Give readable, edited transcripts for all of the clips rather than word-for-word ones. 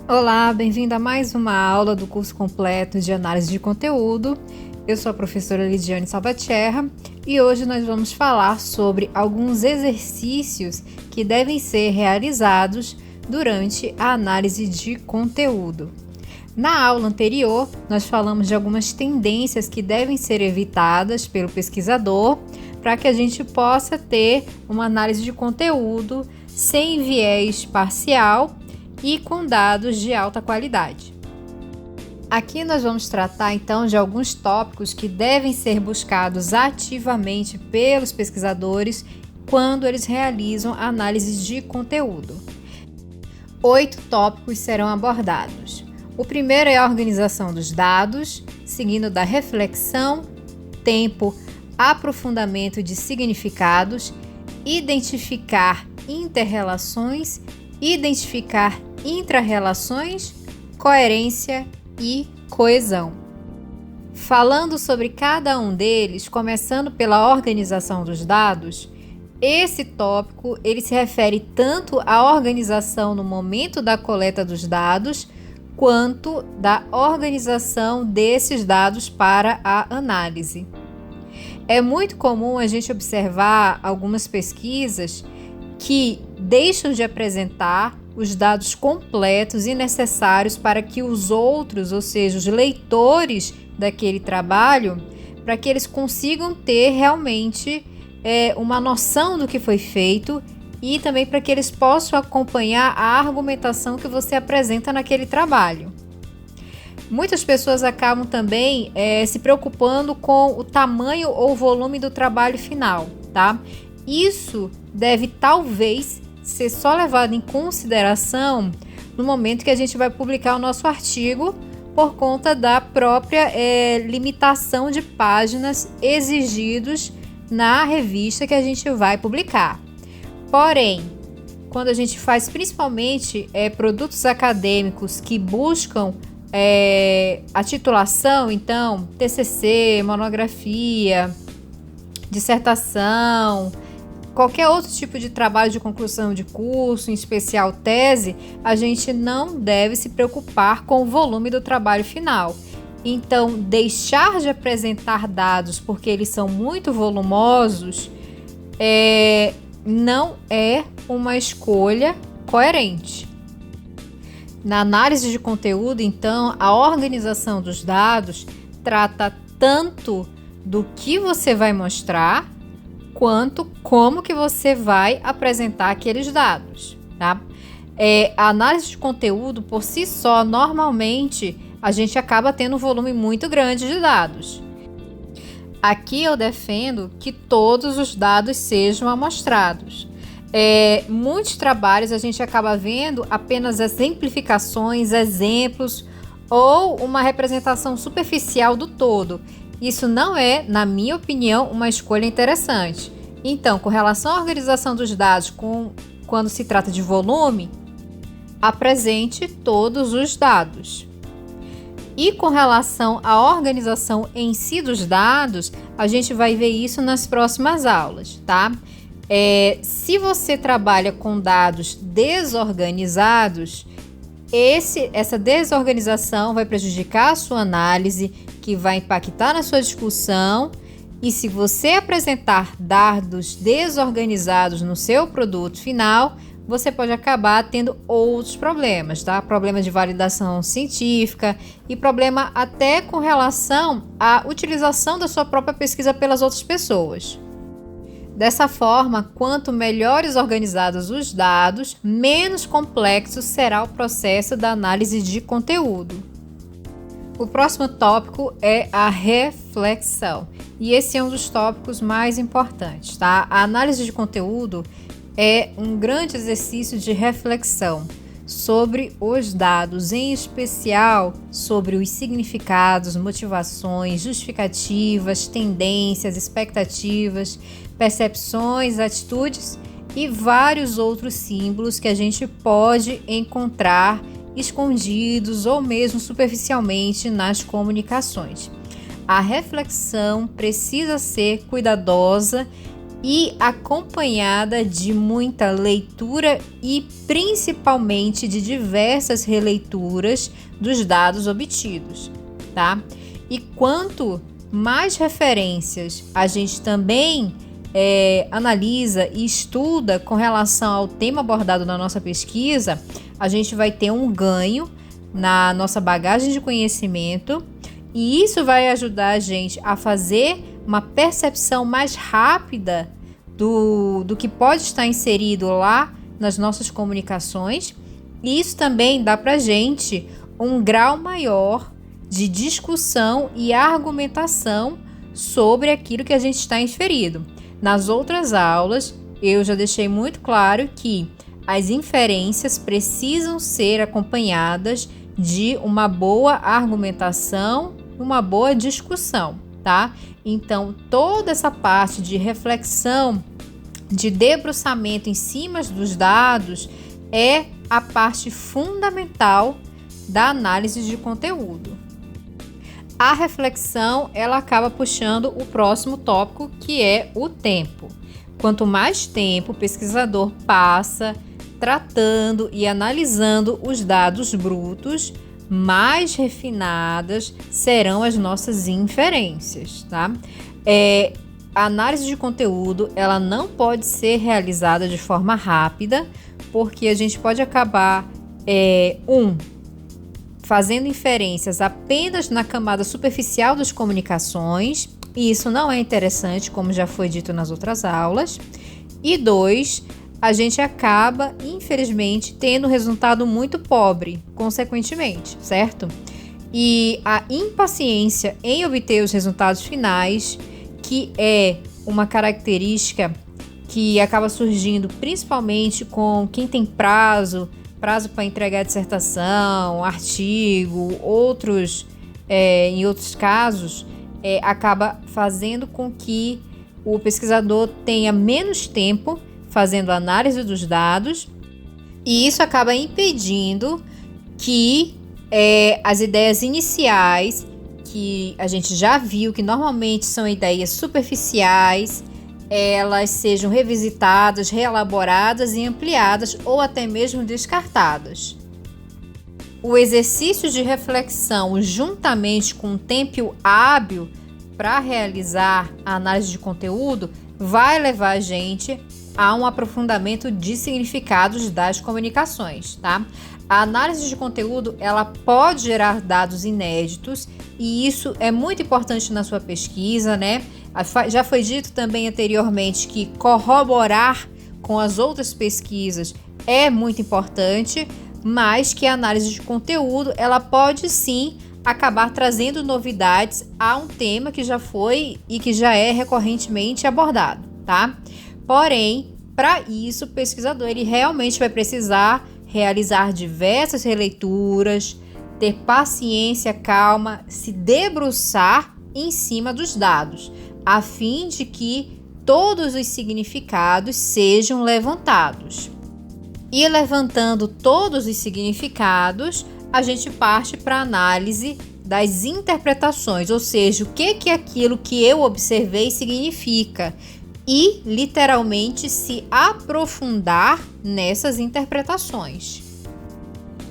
Olá, bem-vindo a mais uma aula do curso completo de análise de conteúdo. Eu sou a professora Lidiane Salvatierra e hoje nós vamos falar sobre alguns exercícios que devem ser realizados durante a análise de conteúdo. Na aula anterior, nós falamos de algumas tendências que devem ser evitadas pelo pesquisador para que a gente possa ter uma análise de conteúdo sem viés parcial e com dados de alta qualidade. Aqui nós vamos tratar então de alguns tópicos que devem ser buscados ativamente pelos pesquisadores quando eles realizam análises de conteúdo. 8 tópicos serão abordados. O primeiro é a organização dos dados, seguindo da reflexão, tempo, aprofundamento de significados, identificar inter-relações, identificar intra-relações, coerência e coesão. Falando sobre cada um deles, começando pela organização dos dados, esse tópico ele se refere tanto à organização no momento da coleta dos dados, quanto da organização desses dados para a análise. É muito comum a gente observar algumas pesquisas que deixam de apresentar os dados completos e necessários para que os outros, ou seja, os leitores daquele trabalho, para que eles consigam ter realmente uma noção do que foi feito e também para que eles possam acompanhar a argumentação que você apresenta naquele trabalho. Muitas pessoas acabam também se preocupando com o tamanho ou volume do trabalho final, tá? Isso deve talvez ser só levado em consideração no momento que a gente vai publicar o nosso artigo, por conta da própria limitação de páginas exigidos na revista que a gente vai publicar. Porém, quando a gente faz principalmente produtos acadêmicos que buscam a titulação, então TCC, monografia, dissertação, qualquer outro tipo de trabalho de conclusão de curso, em especial tese, a gente não deve se preocupar com o volume do trabalho final. Então, deixar de apresentar dados porque eles são muito volumosos não é uma escolha coerente. Na análise de conteúdo, então, a organização dos dados trata tanto do que você vai mostrar, quanto como que você vai apresentar aqueles dados, tá? A análise de conteúdo, por si só, normalmente, a gente acaba tendo um volume muito grande de dados. Aqui eu defendo que todos os dados sejam amostrados. Muitos trabalhos a gente acaba vendo apenas exemplificações, exemplos ou uma representação superficial do todo. Isso não é, na minha opinião, uma escolha interessante. Então, com relação à organização dos dados, quando se trata de volume, apresente todos os dados. E com relação à organização em si dos dados, a gente vai ver isso nas próximas aulas, tá? Se você trabalha com dados desorganizados, essa desorganização vai prejudicar a sua análise, que vai impactar na sua discussão, e se você apresentar dados desorganizados no seu produto final, você pode acabar tendo outros problemas, tá? Problema de validação científica e problema até com relação à utilização da sua própria pesquisa pelas outras pessoas. Dessa forma, quanto melhores organizados os dados, menos complexo será o processo da análise de conteúdo. O próximo tópico é a reflexão, e esse é um dos tópicos mais importantes, tá? A análise de conteúdo é um grande exercício de reflexão sobre os dados, em especial sobre os significados, motivações, justificativas, tendências, expectativas, percepções, atitudes e vários outros símbolos que a gente pode encontrar escondidos ou mesmo superficialmente nas comunicações. A reflexão precisa ser cuidadosa e acompanhada de muita leitura e principalmente de diversas releituras dos dados obtidos, tá? E quanto mais referências a gente também analisa e estuda com relação ao tema abordado na nossa pesquisa, a gente vai ter um ganho na nossa bagagem de conhecimento e isso vai ajudar a gente a fazer uma percepção mais rápida do que pode estar inserido lá nas nossas comunicações. E isso também dá para a gente um grau maior de discussão e argumentação sobre aquilo que a gente está inferindo. Nas outras aulas, eu já deixei muito claro que as inferências precisam ser acompanhadas de uma boa argumentação, uma boa discussão, tá? Então, toda essa parte de reflexão, de debruçamento em cima dos dados é a parte fundamental da análise de conteúdo. A reflexão, ela acaba puxando o próximo tópico, que é o tempo. Quanto mais tempo o pesquisador passa tratando e analisando os dados brutos, mais refinadas serão as nossas inferências, tá? A análise de conteúdo, ela não pode ser realizada de forma rápida, porque a gente pode acabar, fazendo inferências apenas na camada superficial das comunicações, e isso não é interessante, como já foi dito nas outras aulas. E 2, a gente acaba, infelizmente, tendo um resultado muito pobre, consequentemente, certo? E a impaciência em obter os resultados finais, que é uma característica que acaba surgindo principalmente com quem tem prazo para entregar dissertação, artigo, em outros casos, acaba fazendo com que o pesquisador tenha menos tempo fazendo análise dos dados, e isso acaba impedindo que as ideias iniciais, que a gente já viu que normalmente são ideias superficiais, elas sejam revisitadas, reelaboradas e ampliadas ou até mesmo descartadas. O exercício de reflexão, juntamente com um tempo hábil para realizar a análise de conteúdo, vai levar a gente a um aprofundamento de significados das comunicações, tá? A análise de conteúdo, ela pode gerar dados inéditos e isso é muito importante na sua pesquisa, né? Já foi dito também anteriormente que corroborar com as outras pesquisas é muito importante, mas que a análise de conteúdo, ela pode sim acabar trazendo novidades a um tema que já foi e que já é recorrentemente abordado, tá? Porém, para isso, o pesquisador ele realmente vai precisar realizar diversas releituras, ter paciência, calma, se debruçar em cima dos dados, a fim de que todos os significados sejam levantados. E levantando todos os significados, a gente parte para a análise das interpretações, ou seja, o que aquilo que eu observei significa, e literalmente se aprofundar nessas interpretações.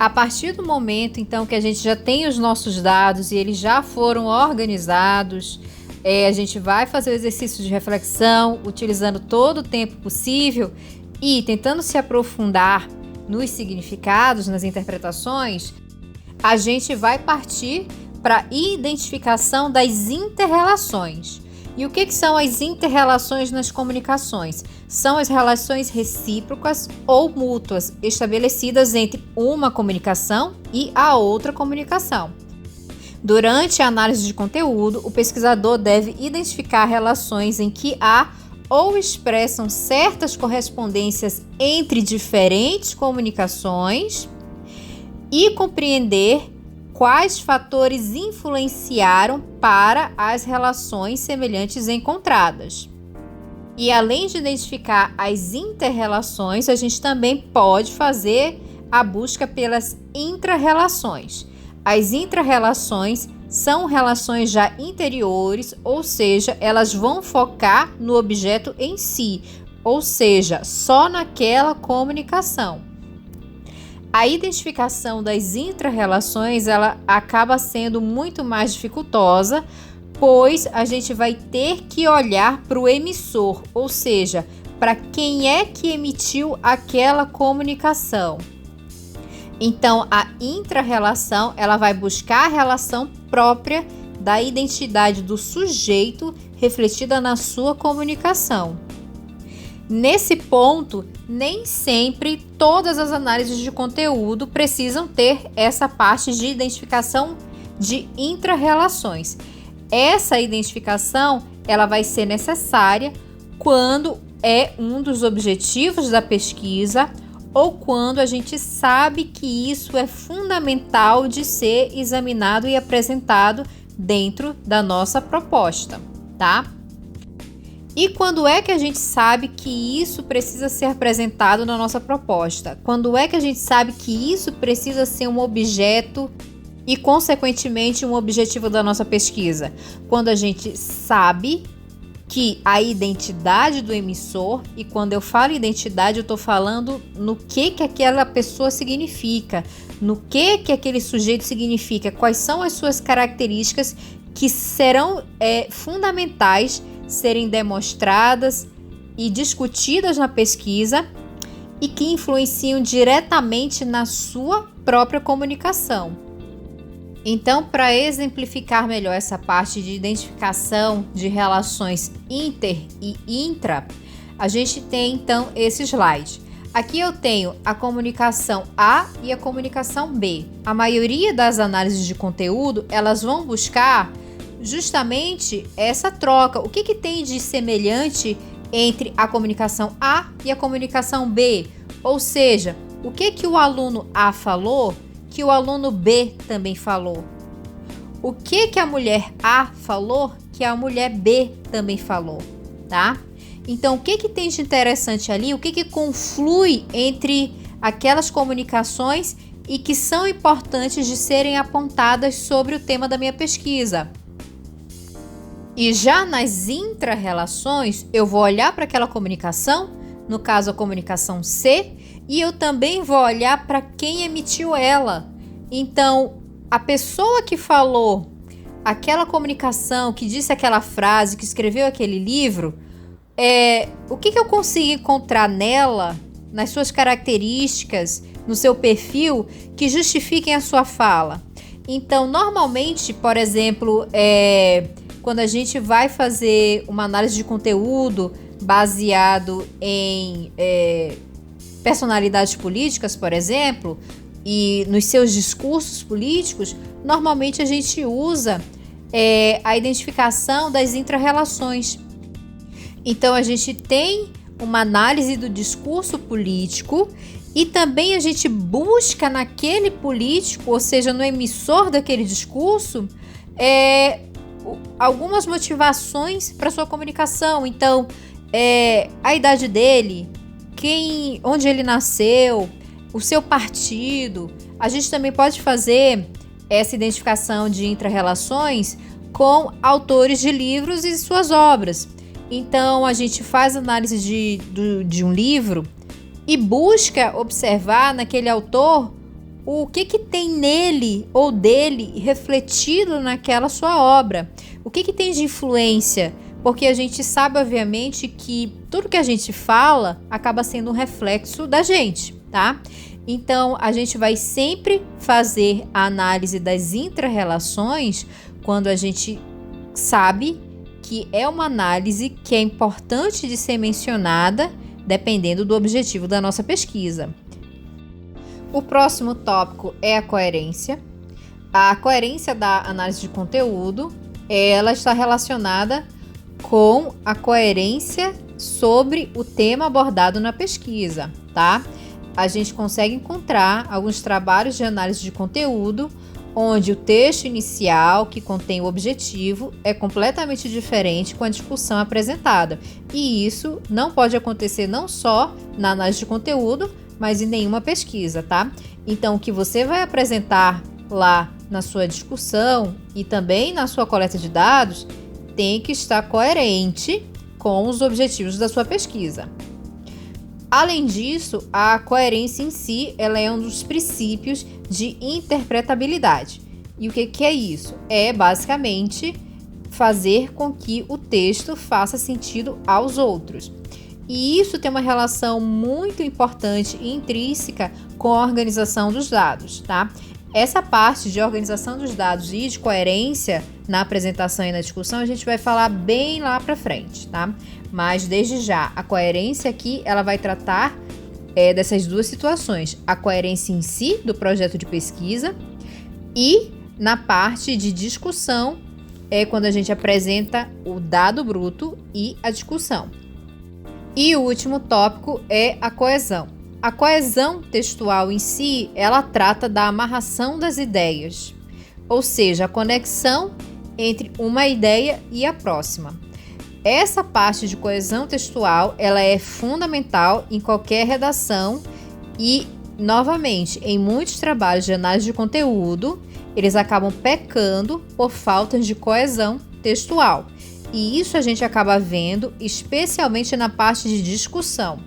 A partir do momento, então, que a gente já tem os nossos dados e eles já foram organizados, a gente vai fazer o exercício de reflexão, utilizando todo o tempo possível e tentando se aprofundar nos significados, nas interpretações, a gente vai partir para a identificação das inter-relações. E o que são as inter-relações nas comunicações? São as relações recíprocas ou mútuas estabelecidas entre uma comunicação e a outra comunicação. Durante a análise de conteúdo, o pesquisador deve identificar relações em que há ou expressam certas correspondências entre diferentes comunicações e compreender quais fatores influenciaram para as relações semelhantes encontradas. E além de identificar as inter-relações, a gente também pode fazer a busca pelas intra-relações. As intra-relações são relações já interiores, ou seja, elas vão focar no objeto em si, ou seja, só naquela comunicação. A identificação das intra-relações, ela acaba sendo muito mais dificultosa, pois a gente vai ter que olhar para o emissor, ou seja, para quem é que emitiu aquela comunicação. Então, a intra-relação, ela vai buscar a relação própria da identidade do sujeito refletida na sua comunicação. Nesse ponto, nem sempre todas as análises de conteúdo precisam ter essa parte de identificação de intra-relações. Essa identificação, ela vai ser necessária quando é um dos objetivos da pesquisa ou quando a gente sabe que isso é fundamental de ser examinado e apresentado dentro da nossa proposta, tá? E quando é que a gente sabe que isso precisa ser apresentado na nossa proposta? Quando é que a gente sabe que isso precisa ser um objeto e, consequentemente, um objetivo da nossa pesquisa? Quando a gente sabe que a identidade do emissor, e quando eu falo identidade, eu estou falando no que aquela pessoa significa, no que aquele sujeito significa, quais são as suas características que serão fundamentais serem demonstradas e discutidas na pesquisa e que influenciam diretamente na sua própria comunicação. Então, para exemplificar melhor essa parte de identificação de relações inter e intra, a gente tem então esse slide. Aqui eu tenho a comunicação A e a comunicação B. A maioria das análises de conteúdo, elas vão buscar justamente essa troca. O que tem de semelhante entre a comunicação A e a comunicação B? Ou seja, o que o aluno A falou que o aluno B também falou? O que a mulher A falou que a mulher B também falou, tá? Então, o que tem de interessante ali? O que conflui entre aquelas comunicações e que são importantes de serem apontadas sobre o tema da minha pesquisa? E já nas intra-relações, eu vou olhar para aquela comunicação, no caso a comunicação C, e eu também vou olhar para quem emitiu ela. Então, a pessoa que falou aquela comunicação, que disse aquela frase, que escreveu aquele livro, o que eu consigo encontrar nela, nas suas características, no seu perfil, que justifiquem a sua fala? Então, normalmente, por exemplo, quando a gente vai fazer uma análise de conteúdo baseado em personalidades políticas, por exemplo, e nos seus discursos políticos, normalmente a gente usa a identificação das intra-relações. Então, a gente tem uma análise do discurso político e também a gente busca naquele político, ou seja, no emissor daquele discurso, algumas motivações para sua comunicação. Então, a idade dele, onde ele nasceu, o seu partido. A gente também pode fazer essa identificação de intra-relações com autores de livros e suas obras. Então, a gente faz análise de um livro e busca observar naquele autor o que tem nele ou dele refletido naquela sua obra. O que tem de influência? Porque a gente sabe, obviamente, que tudo que a gente fala acaba sendo um reflexo da gente, tá? Então, a gente vai sempre fazer a análise das intra-relações quando a gente sabe que é uma análise que é importante de ser mencionada, dependendo do objetivo da nossa pesquisa. O próximo tópico é a coerência. A coerência da análise de conteúdo, ela está relacionada com a coerência sobre o tema abordado na pesquisa, tá? A gente consegue encontrar alguns trabalhos de análise de conteúdo onde o texto inicial, que contém o objetivo, é completamente diferente com a discussão apresentada. E isso não pode acontecer não só na análise de conteúdo, mas em nenhuma pesquisa, tá? Então, o que você vai apresentar lá na sua discussão e também na sua coleta de dados tem que estar coerente com os objetivos da sua pesquisa. Além disso, a coerência em si ela é um dos princípios de interpretabilidade. E o que é isso? É basicamente fazer com que o texto faça sentido aos outros. E isso tem uma relação muito importante e intrínseca com a organização dos dados, tá? Essa parte de organização dos dados e de coerência na apresentação e na discussão a gente vai falar bem lá para frente, tá? Mas desde já, a coerência aqui ela vai tratar dessas duas situações. A coerência em si do projeto de pesquisa e na parte de discussão é quando a gente apresenta o dado bruto e a discussão. E o último tópico é a coesão. A coesão textual em si, ela trata da amarração das ideias, ou seja, a conexão entre uma ideia e a próxima. Essa parte de coesão textual, ela é fundamental em qualquer redação e, novamente, em muitos trabalhos de análise de conteúdo, eles acabam pecando por falta de coesão textual. E isso a gente acaba vendo, especialmente na parte de discussão.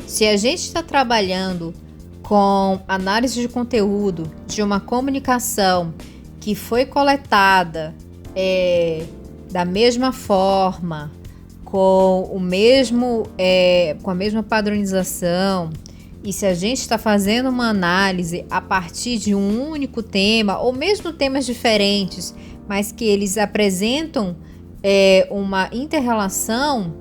Se a gente está trabalhando com análise de conteúdo de uma comunicação que foi coletada da mesma forma, com a mesma padronização, e se a gente está fazendo uma análise a partir de um único tema, ou mesmo temas diferentes, mas que eles apresentam uma inter-relação,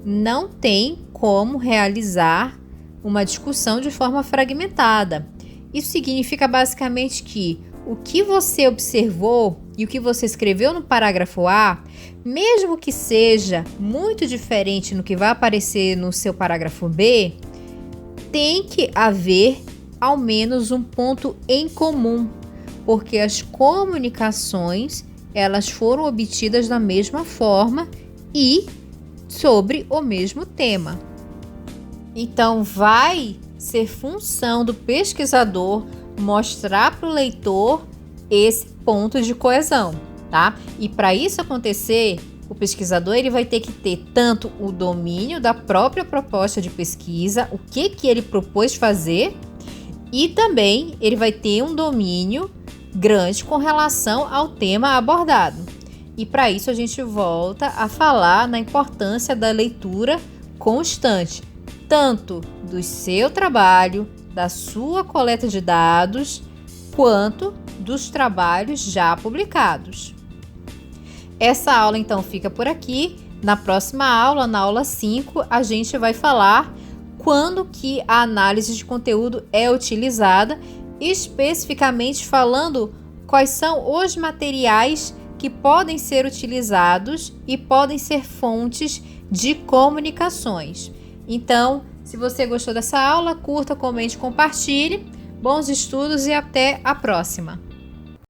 não tem como realizar uma discussão de forma fragmentada. Isso significa basicamente que o que você observou e o que você escreveu no parágrafo A, mesmo que seja muito diferente no que vai aparecer no seu parágrafo B, tem que haver ao menos um ponto em comum, porque as comunicações elas foram obtidas da mesma forma e sobre o mesmo tema. Então, vai ser função do pesquisador mostrar para o leitor esse ponto de coesão, tá? E para isso acontecer, o pesquisador ele vai ter que ter tanto o domínio da própria proposta de pesquisa, o que ele propôs fazer, e também ele vai ter um domínio grande com relação ao tema abordado. E para isso a gente volta a falar na importância da leitura constante, tanto do seu trabalho, da sua coleta de dados, quanto dos trabalhos já publicados. Essa aula então fica por aqui. Na próxima aula, na aula 5, a gente vai falar quando que a análise de conteúdo é utilizada, especificamente falando quais são os materiais que podem ser utilizados e podem ser fontes de comunicações. Então, se você gostou dessa aula, curta, comente, compartilhe. Bons estudos e até a próxima!